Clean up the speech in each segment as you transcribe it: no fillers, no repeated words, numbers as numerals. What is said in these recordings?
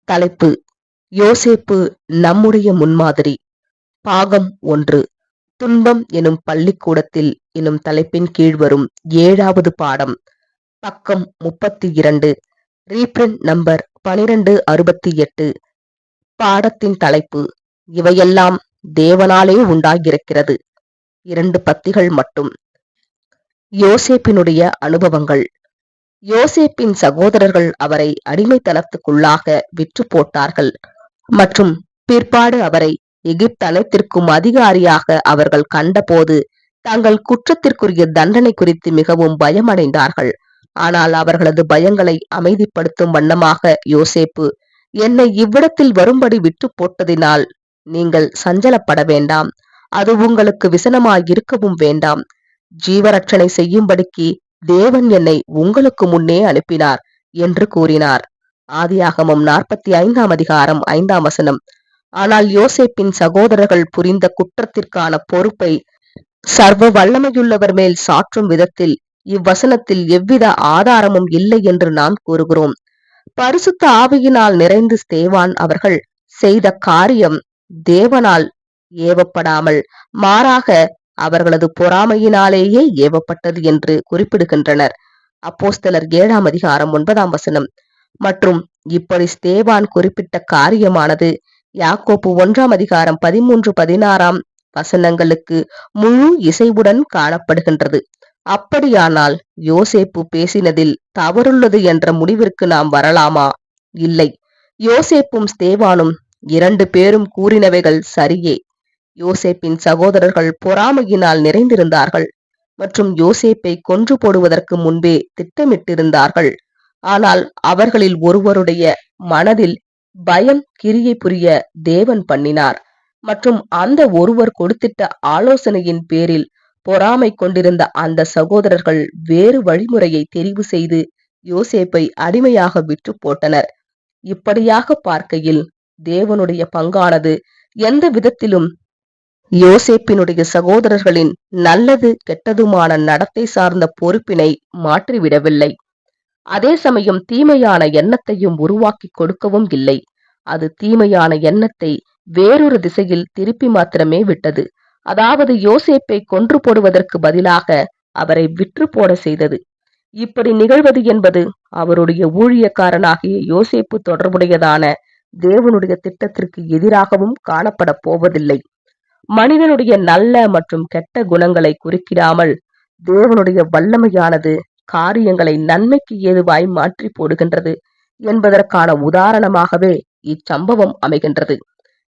தலைப்பு: யோசேப்பு நம்முடைய முன்மாதிரி. பாகம் 1. துன்பம் எனும் பள்ளிக்கூடத்தில் எனும் தலைப்பின் கீழ் வரும் 7வது பாடம். பக்கம் 32. Reprint number 1268. பாடத்தின் தலைப்பு: இவையெல்லாம் தேவனாலே உண்டாகியிருக்கிறது. 2 பத்திகள் மட்டும். யோசேப்பினுடைய அனுபவங்கள். யோசேப்பின் சகோதரர்கள் அவரை அடிமைத்தனத்துக்குள்ளாக விற்று போட்டார்கள் மற்றும் பிற்பாடு அவரை எகிப்து அனைத்திற்கும் அதிகாரியாக அவர்கள் கண்டபோது தங்கள் குற்றத்திற்குரிய தண்டனை குறித்து மிகவும் பயமடைந்தார்கள். ஆனால் அவர்களது பயங்களை அமைதிப்படுத்தும் வண்ணமாக யோசேப்பு, என்னை இவ்விடத்தில் வரும்படி விற்று போட்டதினால் நீங்கள் சஞ்சலப்பட வேண்டாம், அது உங்களுக்கு விசனமாயிருக்கவும் வேண்டாம். ஜீவரட்சணை செய்யும்படிக்கு தேவன் என்னை உங்களுக்கு முன்னே அனுப்பினார் என்று கூறினார். ஆதியாகமம் 45ஆம் அதிகாரம் 5ஆம் வசனம். ஆனால் யோசேப்பின் சகோதரர்கள் புரிந்த குற்றத்திற்கான பொறுப்பை சர்வ வல்லமையுள்ளவர் மேல் சாற்றும் விதத்தில் இவ்வசனத்தில் எவ்வித ஆதாரமும் இல்லை என்று நாம் கூறுகிறோம். பரிசுத்த ஆவியினால் நிறைந்து ஸ்தேவான் அவர்கள் செய்த காரியம் தேவனால் ஏவப்படாமல் மாறாக அவர்களது பொறாமையினாலேயே ஏவப்பட்டது என்று குறிப்பிடுகின்றனர். அப்போஸ்தலர் 7ஆம் அதிகாரம் 9ஆம் வசனம். மற்றும் இப்படி ஸ்தேவான் குறிப்பிட்ட காரியமானது யாக்கோப்பு 1ஆம் அதிகாரம் 13-16ஆம் வசனங்களுக்கு முழு இசைவுடன் காணப்படுகின்றது. அப்படியானால் யோசேப்பு பேசினதில் தவறுள்ளது என்ற முடிவிற்கு நாம் வரலாமா? இல்லை. யோசேப்பும் ஸ்தேவானும் 2 பேரும் கூறினவைகள் சரியே. யோசேப்பின் சகோதரர்கள் பொறாமையினால் நிறைந்திருந்தார்கள் மற்றும் யோசேப்பை கொன்று போடுவதற்கு முன்பே திட்டமிட்டிருந்தார்கள். ஆனால் அவர்களில் ஒருவருடைய மனதில் பயம் கிரியை புரிய தேவன் பண்ணினார் மற்றும் அந்த ஒருவர் கொடுத்திட்ட ஆலோசனையின் பேரில் பொறாமை கொண்டிருந்த அந்த சகோதரர்கள் வேறு வழிமுறையை தெரிவு செய்து யோசேப்பை அடிமையாக விற்று போட்டனர். இப்படியாக பார்க்கையில் தேவனுடைய பங்கானது எந்த விதத்திலும் யோசேப்பினுடைய சகோதரர்களின் நல்லது கெட்டதுமான நடத்தை சார்ந்த பொறுப்பினை மாற்றிவிடவில்லை. அதே சமயம் தீமையான எண்ணத்தையும் உருவாக்கி கொடுக்கவும் இல்லை. அது தீமையான எண்ணத்தை வேறொரு திசையில் திருப்பி மாத்திரமே விட்டது. அதாவது யோசேப்பை கொன்று போடுவதற்கு பதிலாக அவரை விற்று போட செய்தது. இப்படி நிகழ்வது என்பது அவருடைய ஊழியக்காரனாகிய யோசேப்பு தொடர்புடையதான தேவனுடைய திட்டத்திற்கு எதிராகவும் காணப்பட போவதில்லை. மனிதனுடைய நல்ல மற்றும் கெட்ட குணங்களை குறிக்கிடாமல் தேவனுடைய வல்லமையானது காரியங்களை நன்மைக்கு ஏதுவாய் மாற்றி போடுகின்றது என்பதற்கான உதாரணமாகவே இச்சம்பவம் அமைகின்றது.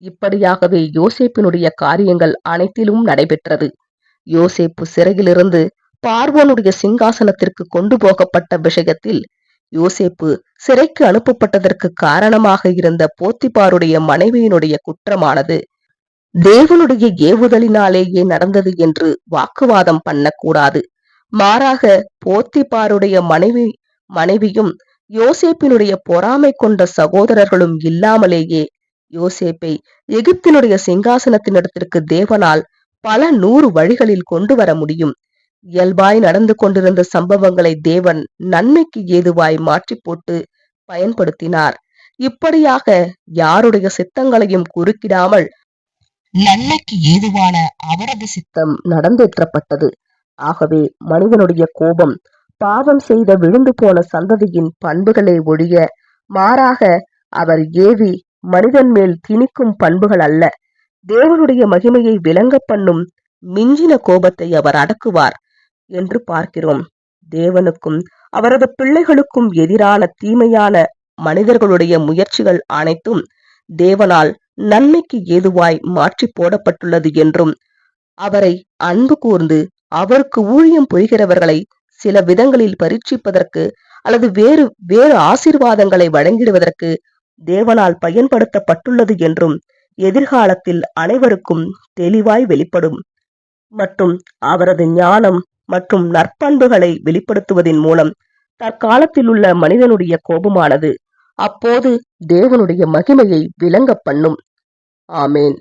இப்படியாகவே யோசேப்பினுடைய காரியங்கள் அனைத்திலும் நடைபெற்றது. யோசேப்பு சிறையிலிருந்து பார்வோனுடைய சிங்காசனத்திற்கு கொண்டு போகப்பட்ட விஷயத்தில் யோசேப்பு சிறைக்கு அனுப்பப்பட்டதற்கு காரணமாக இருந்த போத்திபாருடைய மனைவியினுடைய குற்றமானது தேவனுடைய ஏவுதலினாலேயே நடந்தது என்று வாக்குவாதம் பண்ணக்கூடாது. மாறாக போத்திபாருடைய மனைவியும் யோசேப்பினுடைய பொறாமை கொண்ட சகோதரர்களும் இல்லாமலேயே யோசேப்பை எகிப்தினுடைய சிங்காசனத்தினிடத்திற்கு தேவனால் பல 100 வழிகளில் கொண்டு வர முடியும். இயல்பாய் நடந்து கொண்டிருந்த சம்பவங்களை தேவன் நன்மைக்கு ஏதுவாய் மாற்றி போட்டு பயன்படுத்தினார். இப்படியாக யாருடைய சித்தங்களையும் குறுக்கிடாமல் நன்மைக்கு ஏதுவான அவரது சித்தம் நடந்தேற்றப்பட்டது. ஆகவே மனிதனுடைய கோபம் பாவம் செய்த விழுந்து போன சந்ததியின் பண்புகளே ஒழிய மாறாக அவர் ஏவி மனிதன் மேல் திணிக்கும் பண்புகள் அல்ல. தேவனுடைய மகிமையை விளங்க பண்ணும் மிஞ்சின கோபத்தை அவர் அடக்குவார் என்று பார்க்கிறோம். தேவனுக்கும் அவரது பிள்ளைகளுக்கும் எதிரான தீமையான மனிதர்களுடைய முயற்சிகள் அனைத்தும் தேவனால் நன்மைக்கு ஏதுவாய் மாற்றி போடப்பட்டுள்ளது என்றும் அவரை அன்பு கூர்ந்து அவருக்கு ஊழியம் புரிகிறவர்களை சில விதங்களில் பரீட்சிப்பதற்கு அல்லது வேறு ஆசீர்வாதங்களை வழங்கிடுவதற்கு தேவனால் பயன்படுத்தப்பட்டுள்ளது என்றும் எதிர்காலத்தில் அனைவருக்கும் தெளிவாய் வெளிப்படும் மற்றும் அவரது ஞானம் மற்றும் நற்பண்புகளை வெளிப்படுத்துவதன் மூலம் தற்காலத்தில் உள்ள மனிதனுடைய கோபமானது அப்போது தேவனுடைய மகிமையை விளங்க பண்ணும். ஆமேன்.